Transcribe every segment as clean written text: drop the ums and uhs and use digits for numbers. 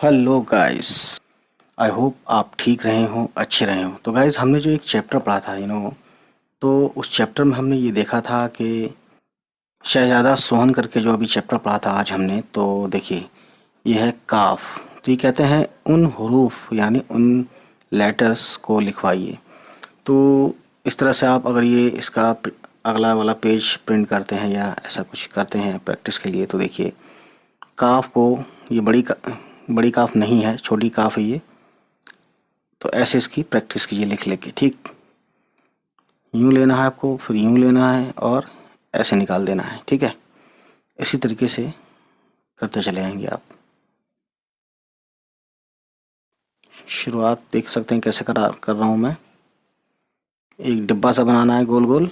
Hello guys. I hope आप ठीक रहे हों, अच्छे रहे हों। तो गाइस, हमने जो एक चैप्टर पढ़ा था तो उस चैप्टर में हमने ये देखा था कि शहजादा सोहन करके जो अभी चैप्टर पढ़ा था आज हमने, तो देखिए ये है काफ। तो ये कहते हैं उन हुरूफ यानी उन लेटर्स को लिखवाइए। तो इस तरह से आप अगर ये इसका अगला वाला पेज प्रिंट करते हैं या ऐसा कुछ करते हैं प्रैक्टिस के लिए, तो देखिए काफ को, ये बड़ी काफ नहीं है, छोटी काफ है ये। तो ऐसे इसकी प्रैक्टिस कीजिए लिख लेके, ठीक। यूँ लेना है आपको, फिर यूँ लेना है और ऐसे निकाल देना है, ठीक है। इसी तरीके से करते चले आएंगे आप। शुरुआत देख सकते हैं कैसे कर रहा हूँ मैं। एक डिब्बा सा बनाना है गोल गोल,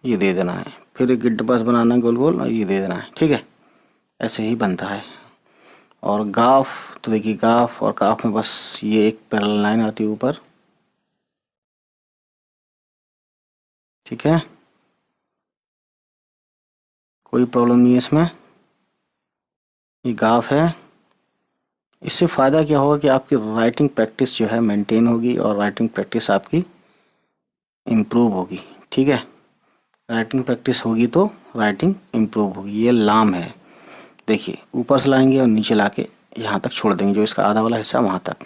ये दे देना है। फिर एक डिब्बा सा बनाना है गोल गोल और ये दे देना है, ठीक है। ऐसे ही बनता है। और गाफ, तो देखिए गाफ और काफ में बस ये एक पैरेलल लाइन आती है ऊपर, ठीक है। कोई प्रॉब्लम नहीं है इसमें। ये गाफ है। इससे फ़ायदा क्या होगा कि आपकी राइटिंग प्रैक्टिस जो है मेंटेन होगी और राइटिंग प्रैक्टिस आपकी इम्प्रूव होगी, ठीक है। राइटिंग प्रैक्टिस होगी तो राइटिंग इम्प्रूव होगी। ये लाम है, देखिए ऊपर से लाएंगे और नीचे लाके यहाँ तक छोड़ देंगे, जो इसका आधा वाला हिस्सा वहाँ तक।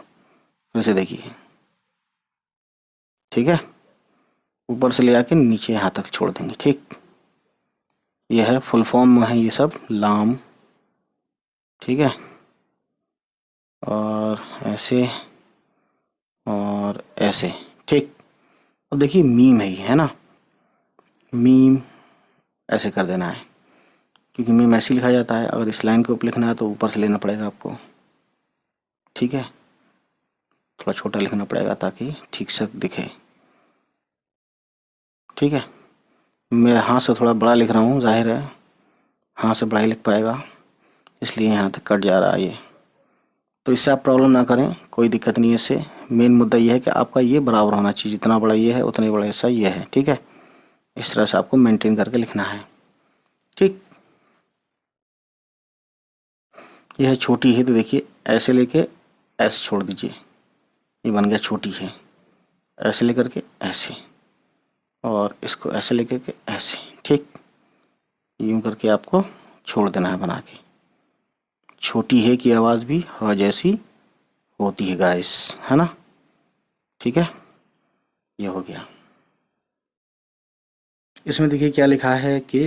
फिर से देखिए, ठीक है। ऊपर से ले आके नीचे यहाँ तक छोड़ देंगे, ठीक। यह है फुल फॉर्म में है ये सब लाम, ठीक है। और ऐसे और ऐसे, ठीक। अब देखिए मीम है ना। मीम ऐसे कर देना है, क्योंकि मीम ऐसे लिखा जाता है। अगर इस लाइन के ऊपर लिखना है तो ऊपर से लेना पड़ेगा आपको, ठीक है। थोड़ा छोटा लिखना पड़ेगा ताकि ठीक से दिखे, ठीक है। मेरे हाथ से थोड़ा बड़ा लिख रहा हूँ, जाहिर है हाथ से बड़ा ही लिख पाएगा, इसलिए यहाँ तक कट जा रहा है ये। तो इससे आप प्रॉब्लम ना करें, कोई दिक्कत नहीं है इससे। मेन मुद्दा ये है कि आपका ये बराबर होना चाहिए, जितना बड़ा ये है उतना ही बड़ा हिस्सा ये है, ठीक है। इस तरह से आपको मेंटेन करके लिखना है, ठीक। यह छोटी है तो देखिए ऐसे लेके ऐसे छोड़ दीजिए, ये बन गया छोटी है। ऐसे लेकर के ऐसे, और इसको ऐसे लेकर के ऐसे, ठीक। यूं करके आपको छोड़ देना है बना के। छोटी है की आवाज़ भी ह जैसी होती है गाइस, है ना, ठीक है। ये हो गया। इसमें देखिए क्या लिखा है कि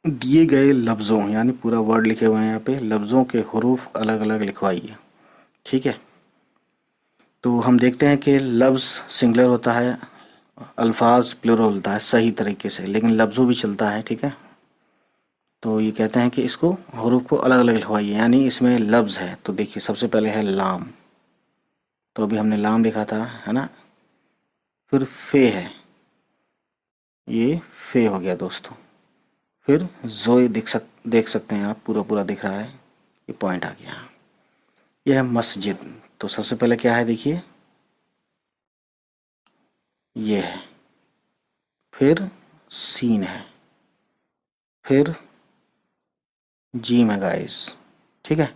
दिए गए लफ्ज़ों, यानी पूरा वर्ड लिखे हुए हैं यहाँ पे, लफ्ज़ों के हुरूफ अलग अलग लिखवाइए, ठीक है। तो हम देखते हैं कि लफ्ज़ सिंगुलर होता है, अल्फाज प्लूरल होता है सही तरीके से, लेकिन लफ्ज़ों भी चलता है, ठीक है। तो ये कहते हैं कि इसको हुरूफ को अलग अलग लिखवाइए, यानी इसमें लफ्ज़ है। तो देखिए सबसे पहले है लाम, तो अभी हमने लाम लिखा था, है ना। फिर फे है, ये फे हो गया दोस्तों। फिर जोए देख सकते हैं आप, पूरा पूरा दिख रहा है, ये पॉइंट आ गया। यह है मस्जिद, तो सबसे पहले क्या है देखिए, ये है। फिर सीन है, फिर जीम है गाइस, ठीक है।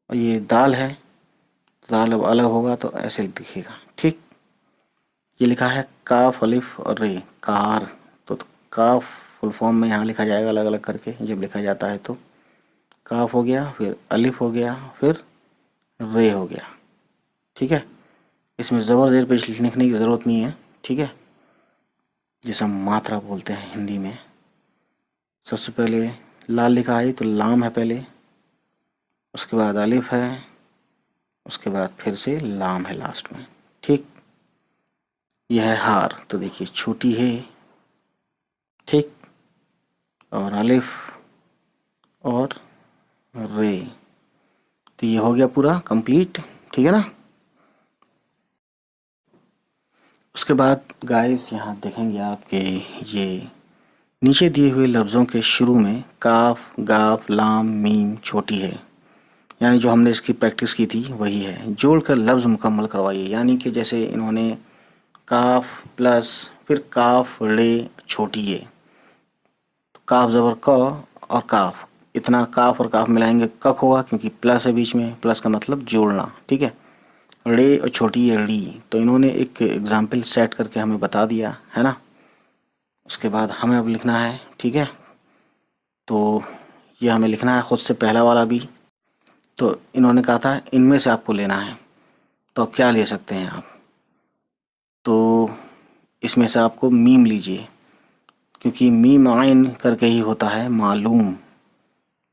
और ये दाल है, तो दाल अब अलग होगा तो ऐसे दिखेगा, ठीक। ये लिखा है काफ अलिफ और रे, कार। तो काफ फुल फॉर्म में यहाँ लिखा जाएगा अलग अलग करके जब लिखा जाता है। तो काफ हो गया, फिर अलिफ हो गया, फिर रे हो गया, ठीक है। इसमें ज़बर ज़ेर पेश लिखने की ज़रूरत नहीं है, ठीक है, जिसे हम मात्रा बोलते हैं हिंदी में। सबसे पहले लाल लिखा है तो लाम है पहले, उसके बाद अलिफ है, उसके बाद फिर से लाम है लास्ट में, ठीक। यह है हार, तो देखिए छोटी है, ठीक। और अलिफ और रे, तो ये हो गया पूरा कंप्लीट, ठीक है ना। उसके बाद गाइस यहाँ देखेंगे आप कि ये नीचे दिए हुए लफ्ज़ों के शुरू में काफ गाफ लाम मीम छोटी है, यानी जो हमने इसकी प्रैक्टिस की थी वही है। जोड़कर लफ्ज़ मुकम्मल करवाइए, यानी कि जैसे इन्होंने काफ प्लस फिर काफ रे छोटी है, तो काफ ज़बर क और काफ इतना काफ और काफ मिलाएंगे कक होगा, क्योंकि प्लस है बीच में, प्लस का मतलब जोड़ना, ठीक है। रे और छोटी है री, तो इन्होंने एक एग्जाम्पल सेट करके हमें बता दिया है ना। उसके बाद हमें अब लिखना है, ठीक है। तो ये हमें लिखना है खुद से पहला वाला भी। तो इन्होंने कहा था इनमें से आपको लेना है, तो अब क्या ले सकते हैं आप, तो इसमें से आपको मीम लीजिए, क्योंकि मीम आइन करके ही होता है मालूम।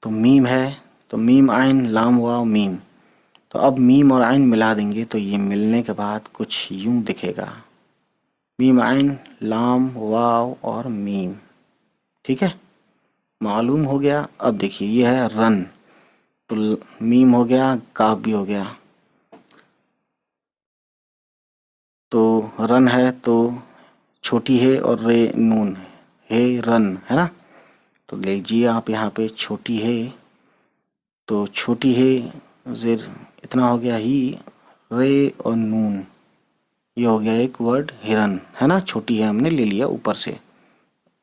तो मीम है, तो मीम आइन लाम वाव मीम। तो अब मीम और आइन मिला देंगे तो ये मिलने के बाद कुछ यूं दिखेगा, मीम आइन लाम वाव और मीम, ठीक है। मालूम हो गया। अब देखिए ये है रन, तो मीम हो गया, काफ भी हो गया। तो रन है तो छोटी है और रे नून है रन, है ना। तो लीजिए आप यहाँ पे छोटी है, तो छोटी है ज़ेर इतना हो गया ही, रे और नून, ये हो गया एक वर्ड हिरन, है ना। छोटी है हमने ले लिया ऊपर से,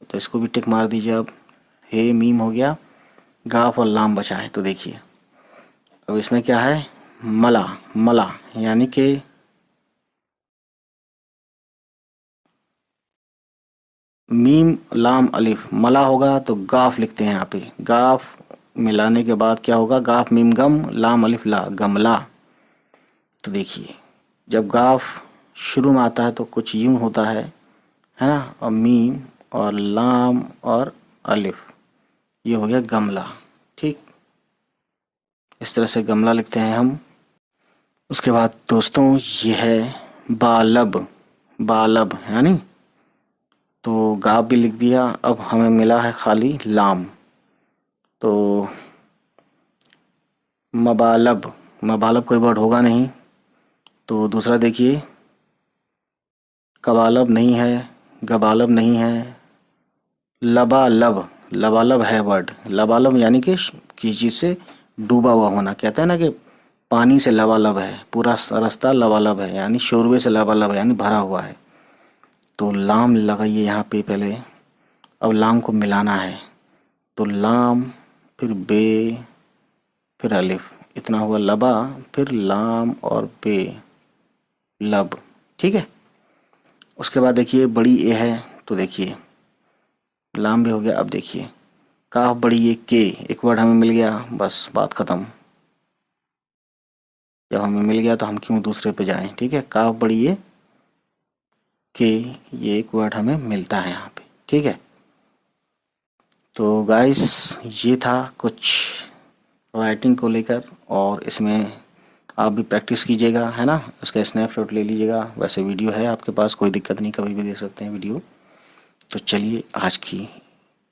तो इसको भी टिक मार दीजिए। अब हे मीम हो गया, गाफ और लाम बचा है। तो देखिए अब इसमें क्या है, मला, मला यानी कि मीम लाम अलिफ, मला होगा तो गाफ लिखते हैं यहाँ पे, गाफ मिलाने के बाद क्या होगा, गाफ मीम गम लाम अलिफ ला, गमला। तो देखिए जब गाफ शुरू में आता है तो कुछ यूं होता है ना, और मीम और लाम और अलिफ, ये हो गया गमला, ठीक। इस तरह से गमला लिखते हैं हम। उसके बाद दोस्तों ये है बालब, बालब यानी, तो गाफ भी लिख दिया। अब हमें मिला है खाली लाम, तो मबालब, मबालब कोई वर्ड होगा नहीं। तो दूसरा देखिए, कबालब नहीं है, गबालब नहीं है, लबालब, लबालब है वर्ड। लबालब यानी कि किसी चीज़ से डूबा हुआ होना, कहते हैं ना कि पानी से लबालब है, पूरा रास्ता लबालब है, यानी शोरबे से लबालब है, यानी भरा हुआ है। तो लाम लगाइए यहाँ पे पहले। अब लाम को मिलाना है, तो लाम फिर बे फिर अलिफ, इतना हुआ लबा, फिर लाम और बे, लब, ठीक है। उसके बाद देखिए बड़ी ए है, तो देखिए लाम भी हो गया। अब देखिए काफ बड़ी ए के, एक वर्ड हमें मिल गया, बस बात ख़त्म। जब हमें मिल गया तो हम क्यों दूसरे पे जाएं, ठीक है। काफ बड़ी ए के, ये एक वर्ड हमें मिलता है यहाँ पे, ठीक है। तो गाइस ये था कुछ राइटिंग को लेकर, और इसमें आप भी प्रैक्टिस कीजिएगा, है ना। इसका स्नैपशॉट ले लीजिएगा, वैसे वीडियो है आपके पास, कोई दिक्कत नहीं, कभी भी देख सकते हैं वीडियो। तो चलिए आज की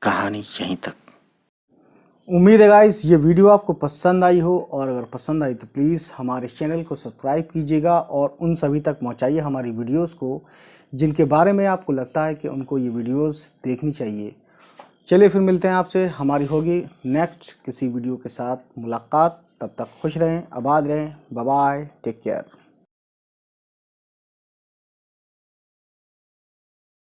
कहानी यहीं तक। उम्मीद है गाइस ये वीडियो आपको पसंद आई हो, और अगर पसंद आई तो प्लीज़ हमारे चैनल को सब्सक्राइब कीजिएगा और उन सभी तक पहुंचाइए हमारी वीडियोस को जिनके बारे में आपको लगता है कि उनको ये वीडियोस देखनी चाहिए। चलिए फिर मिलते हैं आपसे, हमारी होगी नेक्स्ट किसी वीडियो के साथ मुलाकात। तब तक खुश रहें, आबाद रहें, बाय बाय, टेक केयर।